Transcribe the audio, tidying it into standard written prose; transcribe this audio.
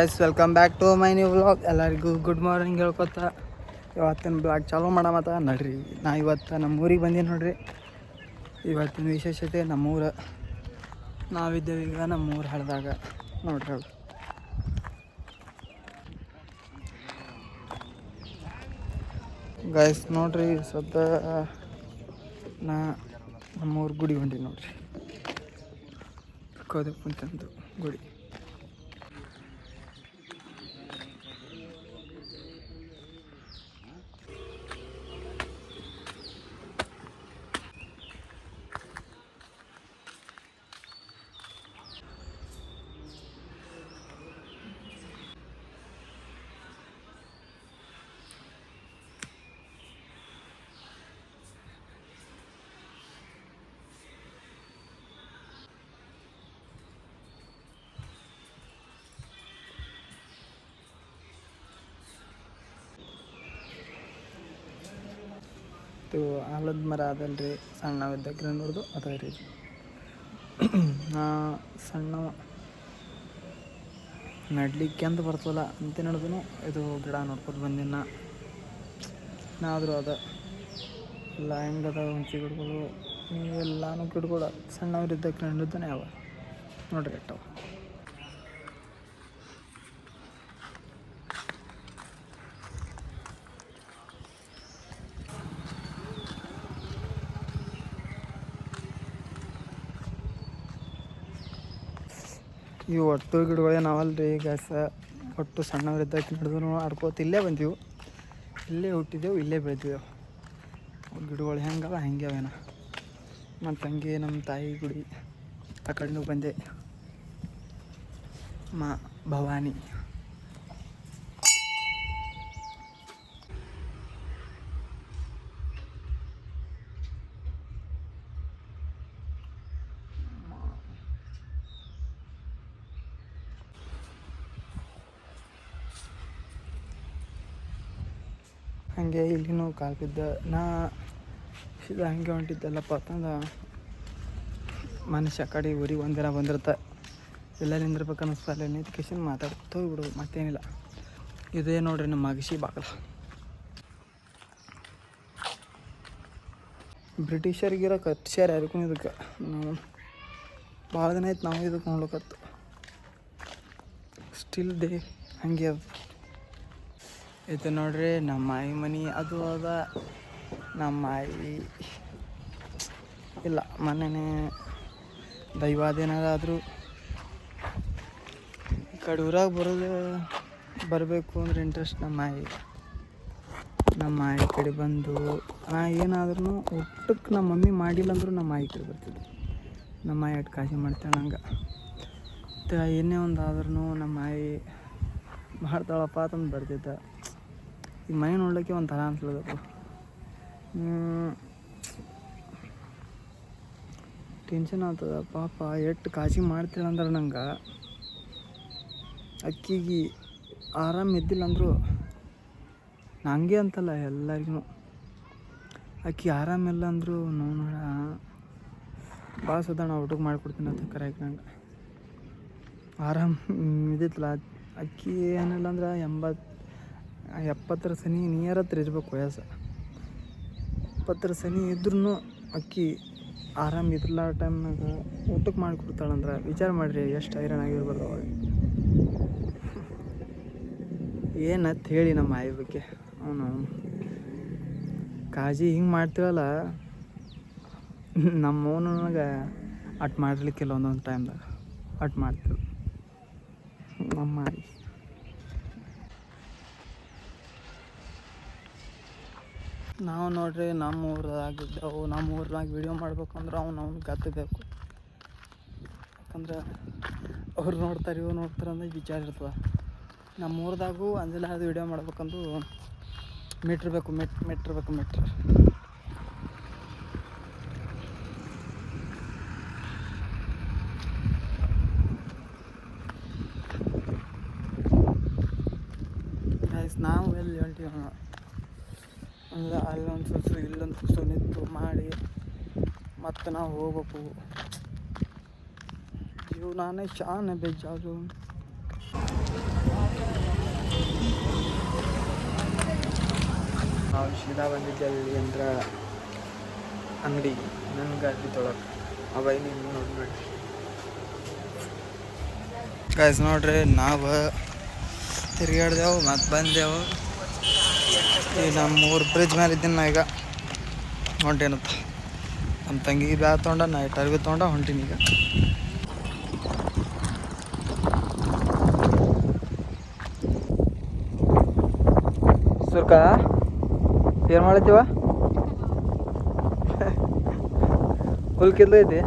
Guys welcome back to my new vlog. ಎಲ್ಲರಿಗೂ good morning ಹೇಳ್ಕೊತ ಇವತ್ತಿನ ಬ್ಲಾಗ್ ಚಾಲೂ ಮಾಡಮತ್ತ ನಡ್ರಿ. ನಾ ಇವತ್ತು ನಮ್ಮ ಊರಿಗೆ ಬಂದೀನಿ ನೋಡ್ರಿ. ಇವತ್ತಿನ ವಿಶೇಷತೆ ನಮ್ಮೂರು. ನಾವಿದ್ದೇವೆ ಈಗ ನಮ್ಮೂರು ಹಳ್ದಾಗ ನೋಡ್ರಿ. ಗೈಸ್ ನೋಡ್ರಿ ಸದ್ದ ನಾ ನಮ್ಮೂರು ಗುಡಿ ಹೊಂಟೀನಿ ನೋಡ್ರಿ. ಕೋದಪ್ಪಂತಂದು ಗುಡಿ. ಆಲದ ಮರ ಅದಲ್ರಿ ಸಣ್ಣವಿದ್ದಕ್ರೆ ನೋಡ್ದು ಅದ ರೀ. ನಾ ಸಣ್ಣ ನಡ್ಲಿಕ್ಕೆ ಅಂತ ಬರ್ತಲ್ಲ ಅಂತ ನೋಡಿದ್ರು ಇದು ಗಿಡ ನೋಡ್ಕೊಂಡು ಬಂದಿನ ಆದರೂ ಅದ ಎಲ್ಲ ಹೆಂಗದ ಹುಂಚಿ ಗಿಡಗಳು ನೀವೆಲ್ಲಾನು ಗಿಡಗಳು ಸಣ್ಣವರಿದ್ದಕ್ಕೆ ನಡೆದಾನೆ ಅವ ನೋಡ್ರಿ ಅಟ್ಟವ. ಇವು ಒಟ್ಟು ಗಿಡಗಳೇ ನಾವಲ್ರಿ ಗ್ಯಾಸ ಒಟ್ಟು ಸಣ್ಣವರಿದ್ದಕ್ಕೆ ನಡೆದು ಆಡ್ಕೋತ ಇಲ್ಲೇ ಬಂದೀವಿ, ಇಲ್ಲೇ ಹುಟ್ಟಿದೆವು, ಇಲ್ಲೇ ಬೆಳೆದಿದ್ದೆವು. ಗಿಡಗಳು ಹೆಂಗವ ಹೆಂಗೆ ಅವೇನ. ಮತ್ತು ಹಂಗೆ ನಮ್ಮ ತಾಯಿ ಗುಡಿ ಆ ಕಡೆನೂ ಬಂದೆ. ಭವಾನಿ ಹಾಗೆ ಇಲ್ಲಿನೂ ಕಾಲು ಬಿದ್ದ ನಾ ಇದು ಹಂಗೆ ಹೊಂಟಿದ್ದಲ್ಲಪ್ಪ ಅಂತಂದು ಮನುಷ್ಯ ಕಡೆ ಊರಿಗೆ ಒಂದಿನ ಬಂದಿರ್ತ ಎಲ್ಲ ನಿಂದಿರ್ಬೇಕು ಅನ್ನಿಸ್ತಲ್ಲ ನಿಂತ್ಕೇಶನ್ ಮಾತಾಡ್ತಾ ಹೋಗ್ಬಿಡೋದು ಮತ್ತೇನಿಲ್ಲ. ಇದೇ ನೋಡ್ರಿ ನಮ್ಮ ಮಗಸಿ ಬಾಗಲ. ಬ್ರಿಟಿಷರಿಗಿರೋ ಕಟ್ಸ್ಯಾರ ಯಾರಿಗೂ ಇದಕ್ಕೆ. ನಾವು ಭಾಳ ದಿನ ಆಯ್ತು ನಾವು ಇದಕ್ಕೆ ನೋಡ್ಲಿಕ್ಕತ್ತು. ಸ್ಟಿಲ್ ಡೇ ಹಂಗೆ ಅದು. ಇದು ನೋಡ್ರಿ ನಮ್ಮ ಆಯಿ ಮನೆ ಅದು ಅದ. ನಮ್ಮ ಆಯಿ ಇಲ್ಲ ಮನೆಯೇ ದೈವಾದೇನಾದರೂ ಈ ಕಡೆ ಊರಾಗ ಬರಬೇಕು ಅಂದ್ರೆ ಇಂಟ್ರೆಸ್ಟ್ ನಮ್ಮ ಆಯಿ ಕಡೆ ಬಂದು ನಾ ಏನಾದ್ರೂ ಒಟ್ಟಕ್ಕೆ ನಮ್ಮ ಮಮ್ಮಿ ಮಾಡಿಲ್ಲ ಅಂದರೂ ನಮ್ಮ ಆಯಿ ಕಡೆ ಬರ್ತಿದ್ದೆ. ನಮ್ಮ ಆಯಿ ಅಟ್ಟು ಕಾಳಜಿ ಮಾಡ್ತಾಳೆ ಹಂಗೆ. ಮತ್ತು ಏನೇ ಒಂದು ಆದ್ರೂ ನಮ್ಮ ಆಯಿ ಮಾಡ್ತಾಳಪ್ಪ ಅಂತಂದು ಬರ್ತಿದ್ದ. ಈ ಮನೆ ನೋಡ್ಲಿಕ್ಕೆ ಒಂಥರ ಅನ್ಸಲದಪ್ಪ. ಟೆನ್ಷನ್ ಆಗ್ತದ ಪಾಪ. ಎಷ್ಟು ಕಾಳಜಿ ಮಾಡ್ತಾಳೆ ಅಂದ್ರೆ ನಂಗೆ ಅಕ್ಕಿಗೆ ಆರಾಮ ಇದ್ದಿಲ್ಲ ಅಂದರು ನಂಗೆ ಅಂತಲ್ಲ ಎಲ್ಲರಿಗೂ ಅಕ್ಕಿ ಆರಾಮಿಲ್ಲ ಅಂದರು ನೋಡ ಭಾಳ ಸದ ನಾವು ಊಟಕ್ಕೆ ಮಾಡಿಕೊಡ್ತೀನಿ ಅಂತ ಕರೆಕ್ಟ್. ನಂಗೆ ಆರಾಮ ಇದಿತ್ತಲ್ಲ ಅಕ್ಕಿ ಏನಿಲ್ಲ ಅಂದ್ರೆ 70 ಸನಿ ನಿಯರ್ ಹತ್ರ ಇರ್ಬೇಕು ವಯಸ್ಸು. 70 ಸನಿ ಇದ್ರೂ ಅಕ್ಕಿ ಆರಾಮ ಇದ್ರಲ್ಲ ಟೈಮ್ನಾಗ ಊಟಕ್ಕೆ ಮಾಡಿಕೊಡ್ತಾಳಂದ್ರೆ ವಿಚಾರ ಮಾಡಿರಿ ಎಷ್ಟು ಹೈರಾಣ ಆಗಿರ್ಬಾರ್ದು ಅವಾಗ. ಏನಂತ ಹೇಳಿ ನಮ್ಮ ಆಯಿ ಬಗ್ಗೆ ಅವನು ಕಾಳಜಿ ಹಿಂಗೆ ಮಾಡ್ತೀವಲ್ಲ ನಮ್ಮವನು ನನಗೆ ಅಟ್ ಮಾಡಿರ್ಲಿಕ್ಕಿಲ್ಲ ಒಂದೊಂದು ಟೈಮ್ದಾಗ ಅಟ್ ಮಾಡ್ತೀವಿ ನಮ್ಮ ಆಯಿ. ನಾವು ನೋಡ್ರಿ ನಮ್ಮ ಊರಾಗಿದ್ದೆವು. ನಮ್ಮ ಊರಾಗ ವೀಡಿಯೋ ಮಾಡ್ಬೇಕಂದ್ರೆ ಅವ್ನು ಗತ್ತಬೇಕು. ಯಾಕಂದ್ರೆ ಅವ್ರು ನೋಡ್ತಾರೆ ಇವು ನೋಡ್ತಾರೆ ಅಂದ್ರೆ ವಿಚಾರ ಇರ್ತದೆ. ನಮ್ಮ ಊರದಾಗೂ ಅಂಜಲ ಅದು ವೀಡಿಯೋ ಮಾಡ್ಬೇಕಂದ್ರೂ ಮೀಟ್ರ್ ಬೇಕು. ನಾವು ಎಲ್ಲಿ ಹೊಂಟೀವಿ ಅಂದ್ರೆ ಅಲ್ಲೊಂದು ಸುಸು ಇಲ್ಲೊಂದು ಸುಸು ನಿಂತು ಮಾಡಿ ಮತ್ತು ನಾವು ಹೋಗ್ಬೇಕು. ಜೀವನಾನೇ ಶಾನೆ ಬೇಜಾರು. ನಾವು ಸೀದಾ ಬಂದಿದ್ದೇವೆ ಅಂದ್ರೆ ಅಂಗಡಿ ನನ್ಗೆ ಅರ್ಬಿ ತೊಳಕ್ಕೆ ಅವ ನೀವು ನೋಡಿ ಗಾಯ್ಸ್ ನೋಡ್ರಿ ನಾವು ತಿರುಗಾಡ್ದೆವು ಮತ್ತು ಬಂದೆವು ಈಗ ನಮ್ಮ ಊರು ಬ್ರಿಡ್ಜ್ ಮೇಲೆ ಇದ್ದೀನಿ ನಾ ಈಗ ಹೊಂಟೇನತ್ತ ನಮ್ಮ ತಂಗಿ ಬ್ಯಾಗ್ ತೊಗೊಂಡ ನೈಟ್ ಅರ್ಬಿ ತೊಗೊಂಡ ಹೊಂಟೀನಿ ಈಗ ಸುರ್ಕ ಏನು ಮಾಡತ್ತೀವ ಹುಲ್ ಕಿದ್ಲು ಐತಿ